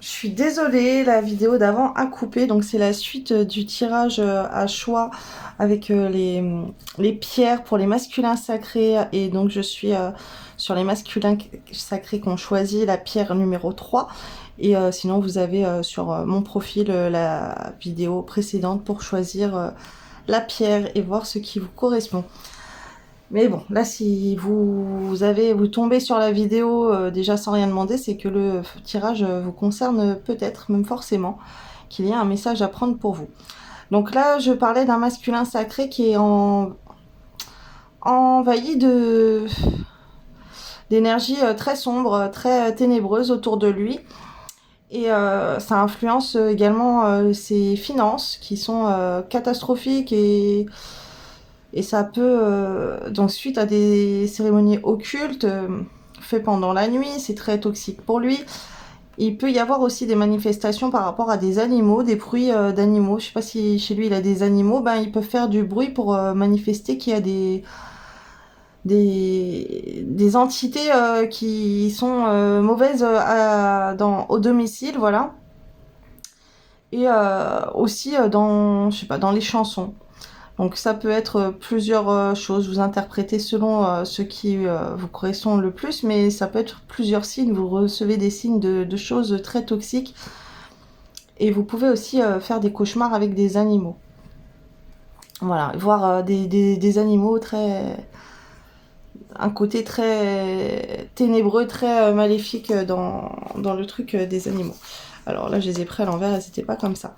Je suis désolée, la vidéo d'avant a coupé, donc c'est la suite du tirage à choix avec les pierres pour les masculins sacrés. Et donc je suis sur les masculins sacrés qu'on choisit la pierre numéro 3. Et sinon vous avez sur mon profil la vidéo précédente pour choisir la pierre et voir ce qui vous correspond. Mais bon, là, si vous tombez sur la vidéo déjà sans rien demander, c'est que le tirage vous concerne peut-être, même forcément, qu'il y a un message à prendre pour vous. Donc là, je parlais d'un masculin sacré qui est envahi d'énergie très sombre, très ténébreuse autour de lui. Et ça influence également ses finances qui sont catastrophiques et ça peut, donc suite à des cérémonies occultes faites pendant la nuit, c'est très toxique pour lui. Il peut y avoir aussi des manifestations par rapport à des animaux, des bruits d'animaux. Je sais pas si chez lui il a des animaux, ben ils peuvent faire du bruit pour manifester qu'il y a des entités qui sont mauvaises au domicile, voilà. Et aussi je sais pas, dans les chansons. Donc ça peut être plusieurs choses, vous interprétez selon ce qui vous correspond le plus, mais ça peut être plusieurs signes, vous recevez des signes de choses très toxiques. Et vous pouvez aussi faire des cauchemars avec des animaux. Voilà, voir des animaux un côté très ténébreux, très maléfique dans le truc des animaux. Alors là, je les ai pris à l'envers, elles n'étaient pas comme ça.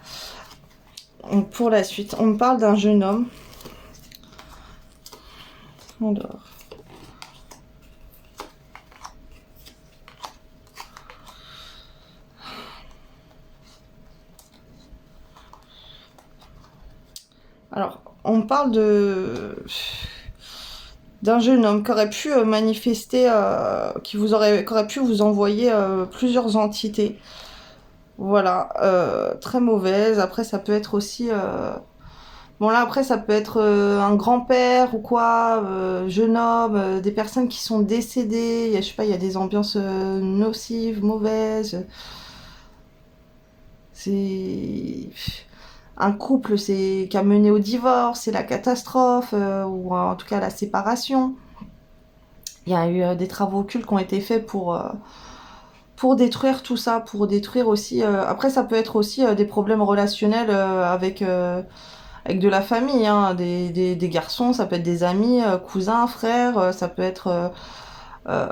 Donc, pour la suite, on me parle d'un jeune homme. Alors. Alors, on parle d'un jeune homme qui aurait pu manifester, qui aurait pu vous envoyer plusieurs entités. Voilà, très mauvaise. Après, ça peut être aussi... Bon là, après, ça peut être un grand-père ou quoi, jeune homme, des personnes qui sont décédées. Je sais pas, il y a des ambiances nocives, mauvaises. C'est un couple qui a mené au divorce, c'est la catastrophe, ou en tout cas la séparation. Il y a eu des travaux occultes qui ont été faits pour détruire tout ça, pour détruire aussi... Après, ça peut être aussi des problèmes relationnels avec de la famille, hein, des garçons, ça peut être des amis, cousins, frères, ça peut être euh,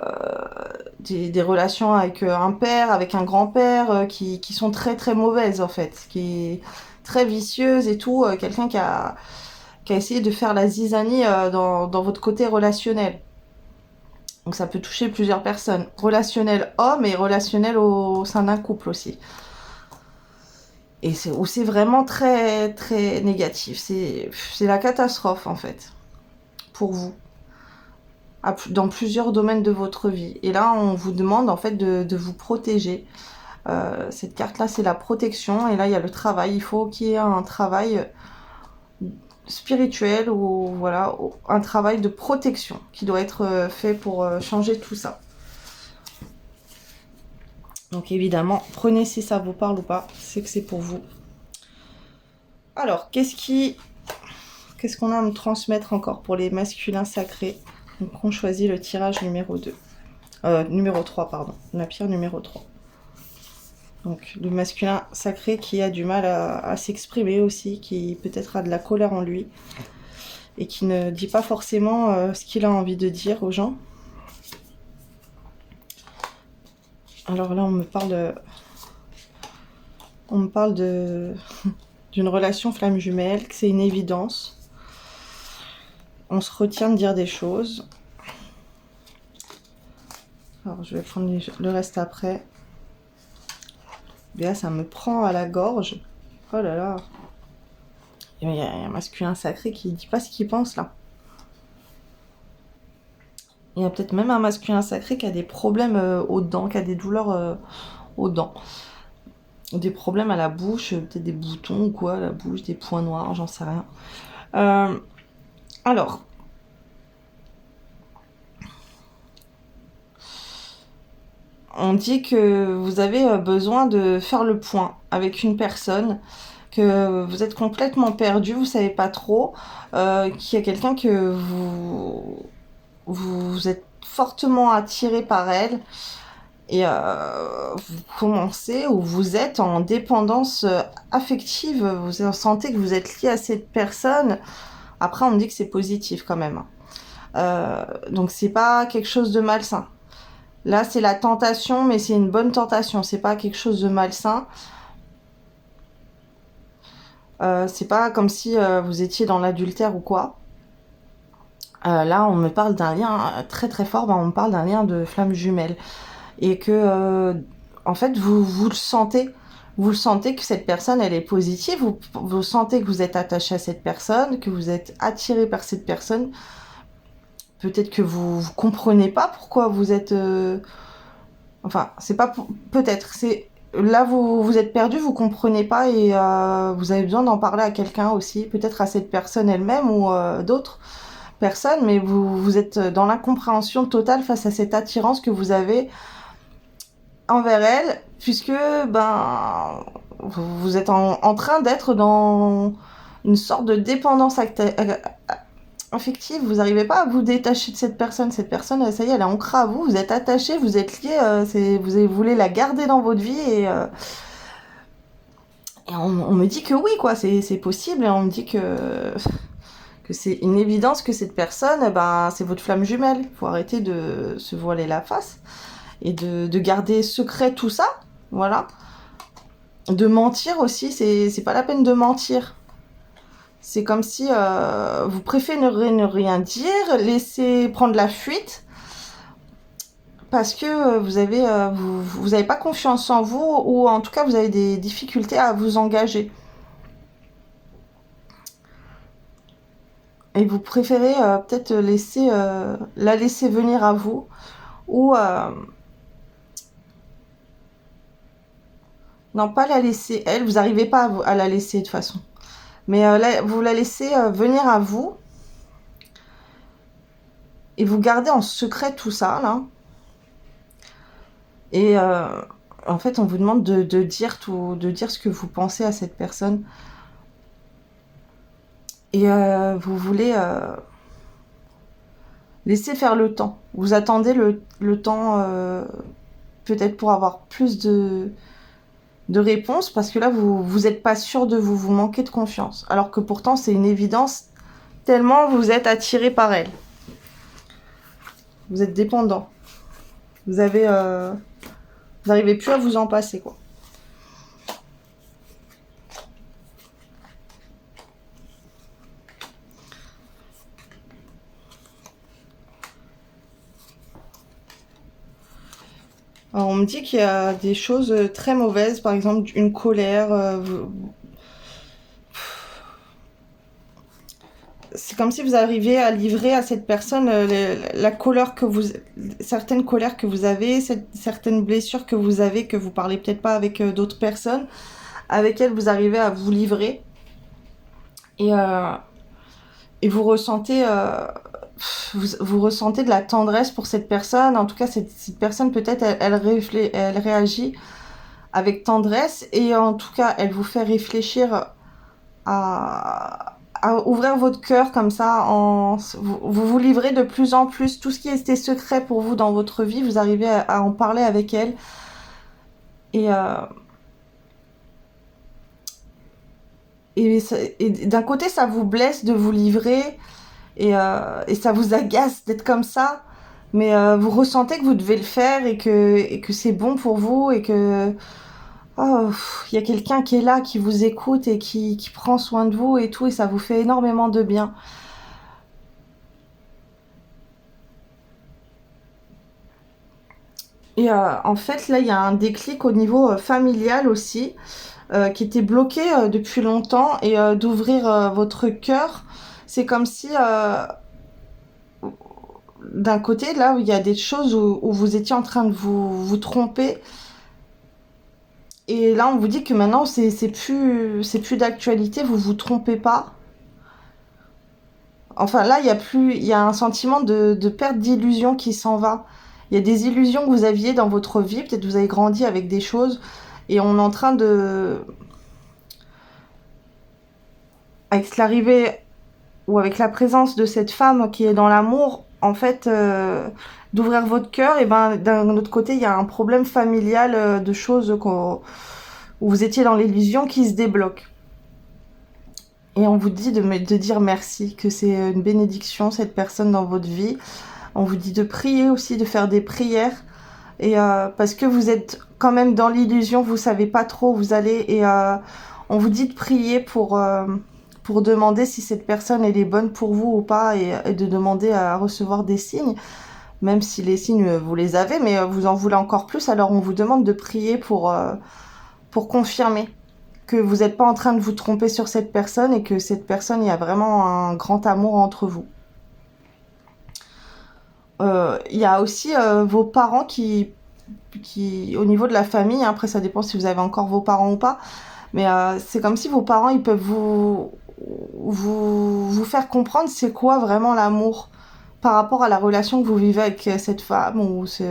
des relations avec un père, avec un grand-père, qui sont très très mauvaises en fait, qui est très vicieuse et tout, quelqu'un qui a essayé de faire la zizanie dans votre côté relationnel. Donc ça peut toucher plusieurs personnes, relationnel homme et relationnel au sein d'un couple aussi. Et c'est vraiment très très négatif, c'est la catastrophe en fait, pour vous. Dans plusieurs domaines de votre vie. Et là, on vous demande en fait de vous protéger. Cette carte-là, c'est la protection. Et là, il y a le travail. Il faut qu'il y ait un travail spirituel ou voilà, un travail de protection qui doit être fait pour changer tout ça. Donc évidemment, prenez si ça vous parle ou pas. C'est que c'est pour vous. Alors, qu'est-ce qu'on a à me transmettre encore pour les masculins sacrés? Donc, on choisit le tirage numéro 2. Numéro 3, pardon. La pierre numéro 3. Donc le masculin sacré qui a du mal à s'exprimer aussi, qui peut-être a de la colère en lui et qui ne dit pas forcément ce qu'il a envie de dire aux gens. Alors là, on me parle d'une relation flamme jumelle, que c'est une évidence. On se retient de dire des choses. Alors je vais prendre le reste après. Et là, ça me prend à la gorge. Oh là là. Il y a un masculin sacré qui dit pas ce qu'il pense là. Il y a peut-être même un masculin sacré qui a des problèmes aux dents, qui a des douleurs aux dents. Des problèmes à la bouche, peut-être des boutons ou quoi, à la bouche, des points noirs, j'en sais rien. Alors. on dit que vous avez besoin de faire le point avec une personne, que vous êtes complètement perdu, vous savez pas trop, qu'il y a quelqu'un que vous êtes fortement attiré par elle et vous commencez ou vous êtes en dépendance affective, vous sentez que vous êtes lié à cette personne. Après, on me dit que c'est positif quand même. Donc c'est pas quelque chose de malsain. Là, c'est la tentation, mais c'est une bonne tentation. C'est pas quelque chose de malsain. C'est pas comme si vous étiez dans l'adultère ou quoi. Là, on me parle d'un lien très très fort. On me parle d'un lien de flamme jumelle. Et que, en fait, vous le sentez. Vous le sentez que cette personne, elle est positive. Vous sentez que vous êtes attaché à cette personne, que vous êtes attiré par cette personne. Peut-être que vous comprenez pas pourquoi vous êtes... Enfin, c'est pas... Peut-être, c'est... Là, vous êtes perdu, vous comprenez pas et vous avez besoin d'en parler à quelqu'un aussi. Peut-être à cette personne elle-même ou d'autres personnes, mais vous êtes dans l'incompréhension totale face à cette attirance que vous avez envers elle, puisque vous êtes en train d'être dans une sorte de dépendance affective. Vous n'arrivez pas à vous détacher de cette personne. Cette personne, ça y est, elle est ancrée à vous. Vous êtes attaché, vous êtes lié. Vous voulez la garder dans votre vie et on me dit que oui, quoi, c'est possible. Et on me dit que c'est une évidence que cette personne, c'est votre flamme jumelle. Il faut arrêter de se voiler la face et de garder secret tout ça. Voilà. De mentir aussi, c'est pas la peine de mentir. C'est comme si vous préférez ne rien dire, laisser prendre la fuite, parce que vous avez pas confiance en vous, ou en tout cas vous avez des difficultés à vous engager. Et vous préférez peut-être la laisser venir à vous, ou non, pas la laisser elle, vous n'arrivez pas à la laisser de toute façon. Mais vous la laissez venir à vous, et vous gardez en secret tout ça, là. Et en fait, on vous demande de dire ce que vous pensez à cette personne. Et vous voulez laisser faire le temps. Vous attendez le temps, peut-être pour avoir plus de réponses, parce que là, vous êtes pas sûr de vous manquez de confiance. Alors que pourtant, c'est une évidence, tellement vous êtes attiré par elle. Vous êtes dépendant. Vous n'arrivez plus à vous en passer, quoi. Alors, on me dit qu'il y a des choses très mauvaises, par exemple une colère. C'est comme si vous arriviez à livrer à cette personne la colère certaines colères que vous avez, certaines blessures que vous avez, que vous parlez peut-être pas avec d'autres personnes, avec elles vous arrivez à vous livrer. Et vous ressentez vous ressentez de la tendresse pour cette personne. En tout cas, cette personne, peut-être, elle réagit avec tendresse. Et en tout cas, elle vous fait réfléchir à ouvrir votre cœur comme ça. Vous livrez de plus en plus. Tout ce qui était secret pour vous dans votre vie, vous arrivez à en parler avec elle. Et d'un côté, ça vous blesse de vous livrer. Et ça vous agace d'être comme ça, mais vous ressentez que vous devez le faire et que c'est bon pour vous et que y a quelqu'un qui est là, qui vous écoute et qui prend soin de vous et tout, et ça vous fait énormément de bien. Et en fait, là, il y a un déclic au niveau familial aussi, qui était bloqué depuis longtemps, et d'ouvrir votre cœur. C'est comme si, d'un côté, là où il y a des choses où vous étiez en train de vous tromper, et là on vous dit que maintenant c'est plus d'actualité, vous vous trompez pas. Enfin là il y a un sentiment de perte d'illusion qui s'en va. il y a des illusions que vous aviez dans votre vie, peut-être vous avez grandi avec des choses, et on est en train de... Avec l'arrivée, ou avec la présence de cette femme qui est dans l'amour, en fait, d'ouvrir votre cœur, et ben d'un autre côté, il y a un problème familial de choses où vous étiez dans l'illusion qui se débloque. Et on vous dit de dire merci, que c'est une bénédiction, cette personne dans votre vie. On vous dit de prier aussi, de faire des prières. Et parce que vous êtes quand même dans l'illusion, vous savez pas trop où vous allez. Et on vous dit de prier pour demander si cette personne elle est bonne pour vous ou pas. Et de demander à recevoir des signes. Même si les signes, vous les avez, mais vous en voulez encore plus. Alors on vous demande de prier pour confirmer que vous n'êtes pas en train de vous tromper sur cette personne et que cette personne, il y a vraiment un grand amour entre vous. Il y a aussi vos parents qui, au niveau de la famille, hein, après ça dépend si vous avez encore vos parents ou pas, mais c'est comme si vos parents, ils peuvent vous faire comprendre c'est quoi vraiment l'amour par rapport à la relation que vous vivez avec cette femme ou si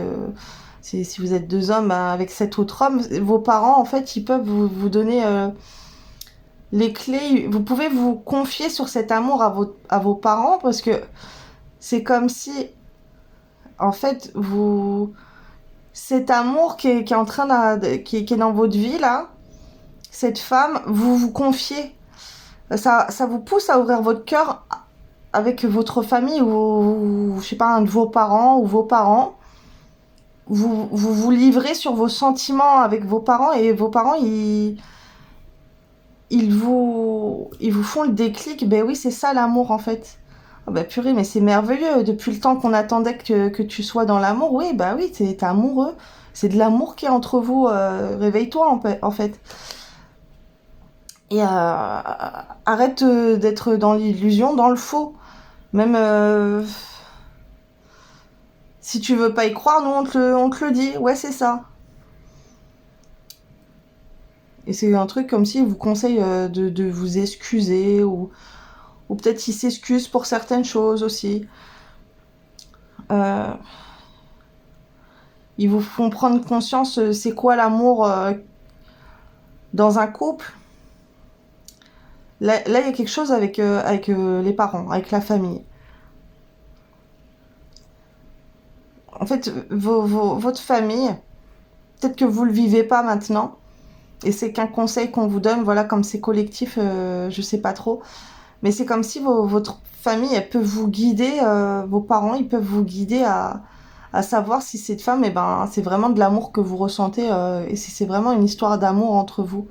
vous êtes deux hommes avec cet autre homme, vos parents, en fait, ils peuvent vous donner les clés. Vous pouvez vous confier sur cet amour à vos parents parce que c'est comme si, en fait, cet amour qui est en train qui est dans votre vie, là, cette femme, vous vous confiez. Ça vous pousse à ouvrir votre cœur avec votre famille ou je sais pas, un de vos parents ou vos parents. Vous livrez sur vos sentiments avec vos parents et vos parents, ils vous font le déclic. Ben oui, c'est ça l'amour en fait. Oh bah purée, mais c'est merveilleux. Depuis le temps qu'on attendait que tu sois dans l'amour, oui, bah oui, t'es amoureux. C'est de l'amour qui est entre vous. Réveille-toi en fait. Et arrête d'être dans l'illusion, dans le faux. Même si tu veux pas y croire, nous on te le dit. Ouais, c'est ça. Et c'est un truc comme s'il vous conseille de vous excuser ou peut-être qu'il s'excuse pour certaines choses aussi. Ils vous font prendre conscience c'est quoi l'amour dans un couple. Là, il y a quelque chose avec les parents, avec la famille. En fait, votre famille, peut-être que vous le vivez pas maintenant, et c'est qu'un conseil qu'on vous donne, voilà, comme c'est collectif, je sais pas trop, mais c'est comme si votre famille, elle peut vous guider, vos parents, ils peuvent vous guider à savoir si cette femme, eh ben, c'est vraiment de l'amour que vous ressentez, et si c'est vraiment une histoire d'amour entre vous.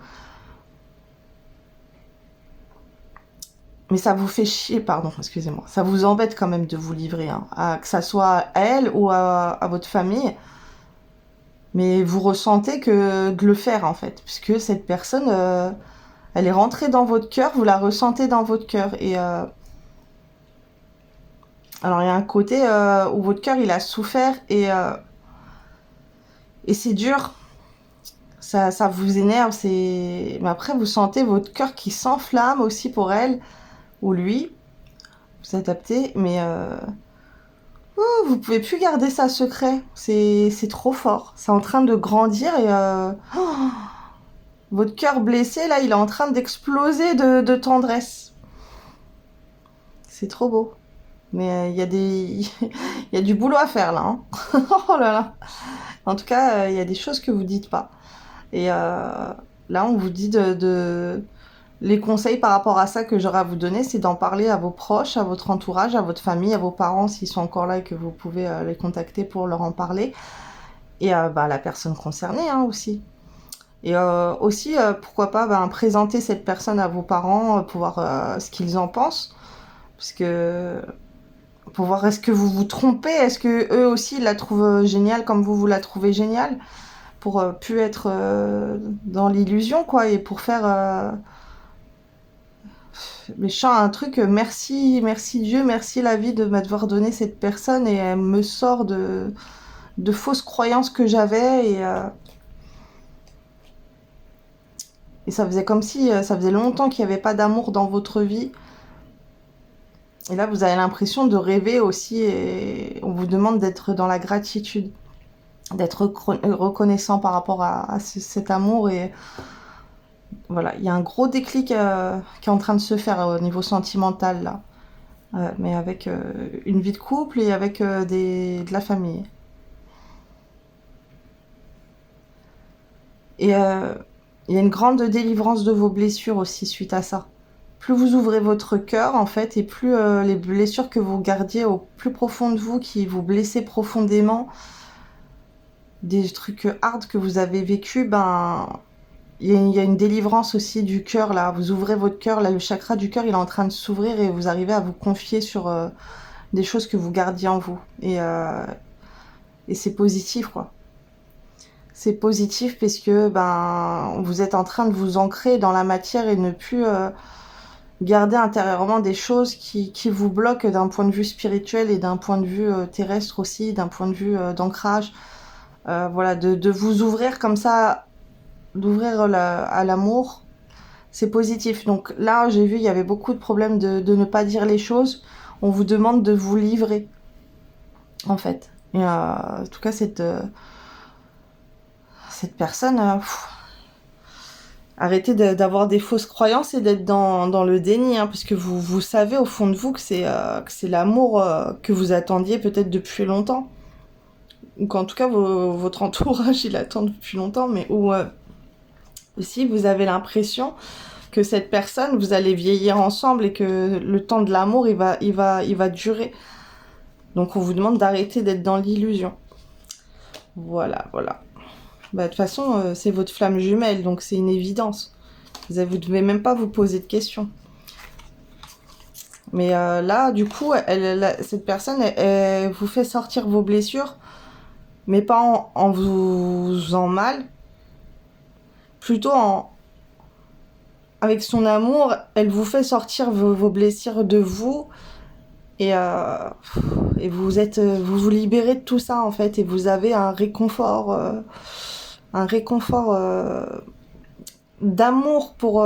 Mais ça vous fait chier, pardon, excusez-moi. Ça vous embête quand même de vous livrer, hein, que ça soit à elle ou à votre famille. Mais vous ressentez que de le faire, en fait. Puisque cette personne, elle est rentrée dans votre cœur, vous la ressentez dans votre cœur. Et alors, il y a un côté où votre cœur, il a souffert et c'est dur. Ça vous énerve. Mais après, vous sentez votre cœur qui s'enflamme aussi pour elle ou lui. Vous adaptez, mais vous pouvez plus garder ça secret. C'est trop fort. C'est en train de grandir et votre cœur blessé, là, il est en train d'exploser de tendresse. C'est trop beau. Mais il y a il y a du boulot à faire là. Hein. Oh là là. En tout cas, il y a des choses que vous dites pas. Et là, on vous dit les conseils par rapport à ça que j'aurais à vous donner, c'est d'en parler à vos proches, à votre entourage, à votre famille, à vos parents s'ils sont encore là et que vous pouvez les contacter pour leur en parler. Et à la personne concernée hein, aussi. Et aussi, pourquoi pas présenter cette personne à vos parents pour voir ce qu'ils en pensent. Parce que pour voir est-ce que vous vous trompez, est-ce que eux aussi ils la trouvent géniale comme vous la trouvez géniale, pour plus être dans l'illusion quoi, et pour faire mais je sens un truc, merci Dieu, merci la vie de m'avoir donné cette personne et elle me sort de fausses croyances que j'avais et ça faisait comme si ça faisait longtemps qu'il n'y avait pas d'amour dans votre vie. Et là, vous avez l'impression de rêver aussi et on vous demande d'être dans la gratitude. d'être reconnaissant par rapport à cet amour. Et voilà, il y a un gros déclic qui est en train de se faire au niveau sentimental là. Mais avec une vie de couple et avec de la famille. Et il y a une grande délivrance de vos blessures aussi suite à ça. Plus vous ouvrez votre cœur, en fait, et plus les blessures que vous gardiez au plus profond de vous, qui vous blessaient profondément, des trucs hard que vous avez vécu, ben, il y a une délivrance aussi du cœur, là. Vous ouvrez votre cœur, là, le chakra du cœur, il est en train de s'ouvrir et vous arrivez à vous confier sur des choses que vous gardiez en vous. Et c'est positif, quoi. C'est positif parce que ben, vous êtes en train de vous ancrer dans la matière et ne plus garder intérieurement des choses qui vous bloquent d'un point de vue spirituel et d'un point de vue terrestre aussi, d'un point de vue d'ancrage. Voilà, de vous ouvrir comme ça, d'ouvrir à l'amour, c'est positif. Donc là, j'ai vu, il y avait beaucoup de problèmes de ne pas dire les choses. On vous demande de vous livrer, en fait. Et en tout cas, cette personne, arrêtez d'avoir des fausses croyances et d'être dans le déni, hein, parce que vous savez au fond de vous que c'est l'amour que vous attendiez peut-être depuis longtemps. Ou qu'en tout cas, votre entourage, il attend depuis longtemps, mais où aussi vous avez l'impression que cette personne, vous allez vieillir ensemble et que le temps de l'amour, il va durer. Donc on vous demande d'arrêter d'être dans l'illusion. Voilà. Bah, de toute façon, c'est votre flamme jumelle, donc c'est une évidence. Vous devez même pas vous poser de questions. Mais là, du coup, cette personne, elle vous fait sortir vos blessures, mais pas en vous faisant mal. Plutôt avec son amour, elle vous fait sortir vos blessures de vous. Et vous vous libérez de tout ça, en fait. Et vous avez un réconfort d'amour pour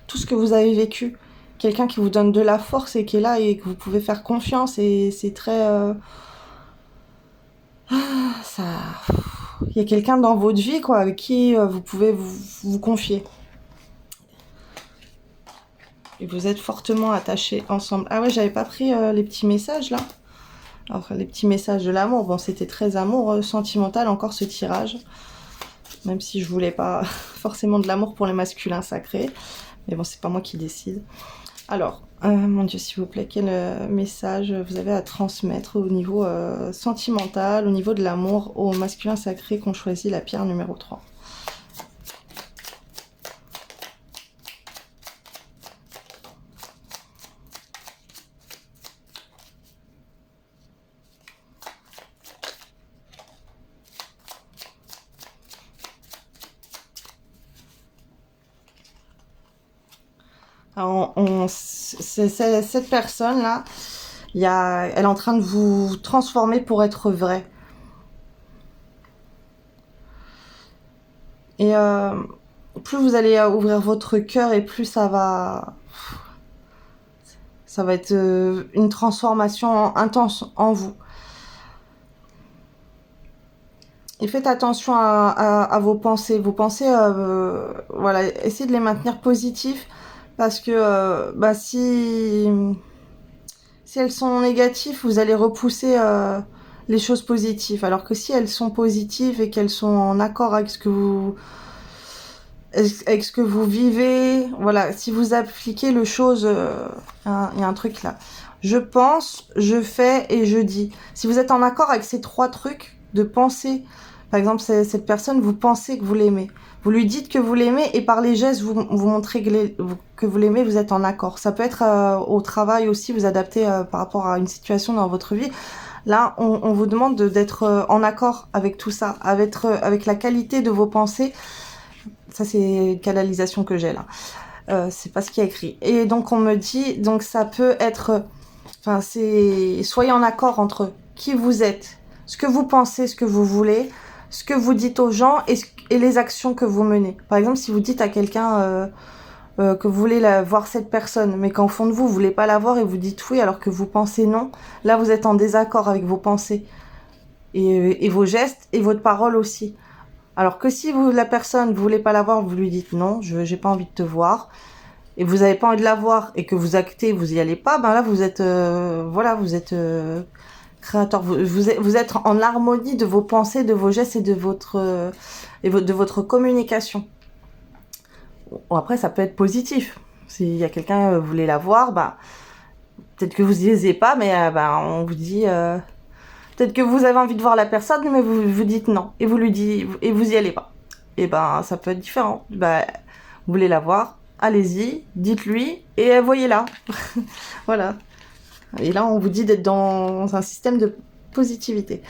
tout ce que vous avez vécu. Quelqu'un qui vous donne de la force et qui est là et que vous pouvez faire confiance. Et c'est très... ça... Il y a quelqu'un dans votre vie, quoi, avec qui vous pouvez vous confier. Et vous êtes fortement attachés ensemble. Ah ouais, j'avais pas pris les petits messages, là. Alors, les petits messages de l'amour. Bon, c'était très amour sentimental, encore ce tirage. Même si je voulais pas forcément de l'amour pour les masculins sacrés. Mais bon, c'est pas moi qui décide. Alors, mon Dieu, s'il vous plaît, quel message vous avez à transmettre au niveau sentimental, au niveau de l'amour aux masculins sacrés qu'on choisit la pierre numéro 3. Alors, cette personne-là, elle est en train de vous transformer pour être vraie. Et plus vous allez ouvrir votre cœur et plus ça va être une transformation intense en vous. Et faites attention à vos pensées. Vos pensées, voilà, essayez de les maintenir positifs. Parce que si elles sont négatives, vous allez repousser les choses positives. Alors que si elles sont positives et qu'elles sont en accord avec ce que vous vivez, voilà, si vous appliquez le chose, il y a un truc là. Je pense, je fais et je dis. Si vous êtes en accord avec ces 3 trucs de penser, par exemple, cette personne, vous pensez que vous l'aimez. Vous lui dites que vous l'aimez et par les gestes, vous montrez que vous l'aimez, vous êtes en accord. Ça peut être au travail aussi, vous adaptez par rapport à une situation dans votre vie. Là, on vous demande d'être en accord avec tout ça, avec la qualité de vos pensées. Ça, c'est une canalisation que j'ai là. C'est pas ce qui est écrit. Et donc, on me dit, donc ça peut être... Enfin, soyez en accord entre qui vous êtes, ce que vous pensez, ce que vous voulez, ce que vous dites aux gens et les actions que vous menez. Par exemple, si vous dites à quelqu'un que vous voulez voir cette personne, mais qu'en fond de vous, vous voulez pas la voir et vous dites oui alors que vous pensez non, là vous êtes en désaccord avec vos pensées. et vos gestes et votre parole aussi. Alors que si la personne, vous voulez pas la voir, vous lui dites non, j'ai pas envie de te voir, et vous avez pas envie de la voir, et que vous actez, vous y allez pas, ben là vous êtes, vous êtes créateur, vous êtes en harmonie de vos pensées, de vos gestes et de votre communication. Bon, après ça peut être positif. S'il y a quelqu'un, vous voulez la voir, bah peut-être que vous y osez pas, mais on vous dit. Peut-être que vous avez envie de voir la personne, mais vous dites non. Et vous lui dites, et vous y allez pas. Et ça peut être différent. Vous voulez la voir, allez-y, dites-lui, et voyez-la. Voilà. Et là, on vous dit d'être dans un système de positivité.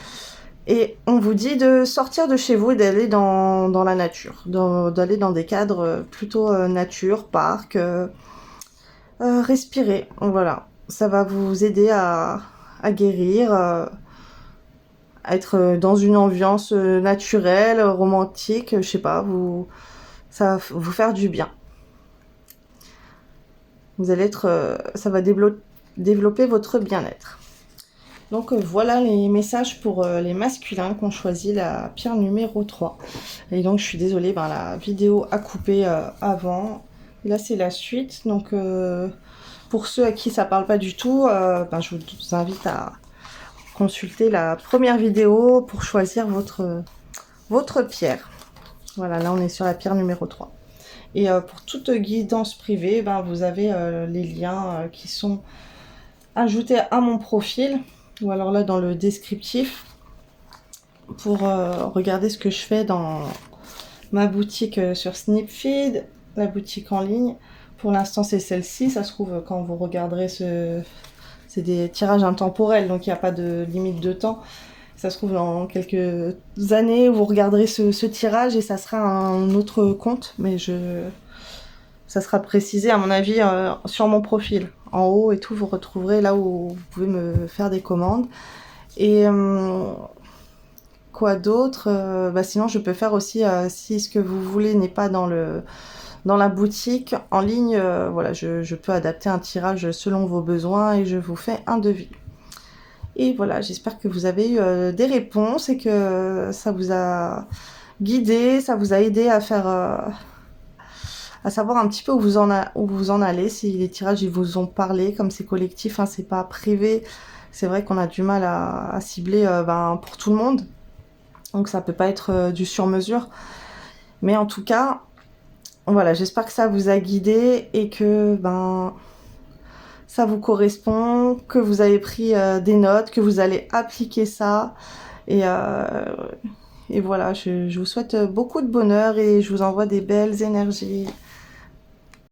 Et on vous dit de sortir de chez vous et d'aller dans la nature. D'aller dans des cadres plutôt nature, parc, respirer. Voilà. Ça va vous aider à guérir, à être dans une ambiance naturelle, romantique, je sais pas, ça va vous faire du bien. Vous allez ça va développer votre bien-être. Donc voilà les messages pour les masculins qui ont choisi la pierre numéro 3. Et donc je suis désolée, la vidéo a coupé avant. Et là c'est la suite. Donc pour ceux à qui ça parle pas du tout, je vous invite à consulter la première vidéo pour choisir votre pierre. Voilà, là on est sur la pierre numéro 3. Et pour toute guidance privée, vous avez les liens qui sont ajoutés à mon profil, ou alors là dans le descriptif, pour regarder ce que je fais dans ma boutique sur Snipfeed, la boutique en ligne. Pour l'instant c'est celle-ci, ça se trouve quand vous regarderez c'est des tirages intemporels, donc il n'y a pas de limite de temps. Ça se trouve dans quelques années, vous regarderez ce tirage et ça sera un autre compte, mais ça sera précisé à mon avis sur mon profil. En haut et tout, vous retrouverez là où vous pouvez me faire des commandes. Et quoi d'autre, sinon je peux faire aussi, si ce que vous voulez n'est pas dans la boutique en ligne, je peux adapter un tirage selon vos besoins et je vous fais un devis. Et voilà, j'espère que vous avez eu des réponses et que ça vous a guidé, ça vous a aidé à faire, à savoir un petit peu où vous en allez, si les tirages ils vous ont parlé, comme c'est collectif, c'est pas privé. C'est vrai qu'on a du mal à cibler pour tout le monde, donc ça peut pas être du sur-mesure. Mais en tout cas, voilà, j'espère que ça vous a guidé et que ça vous correspond, que vous avez pris des notes, que vous allez appliquer ça. Et voilà, je vous souhaite beaucoup de bonheur et je vous envoie des belles énergies.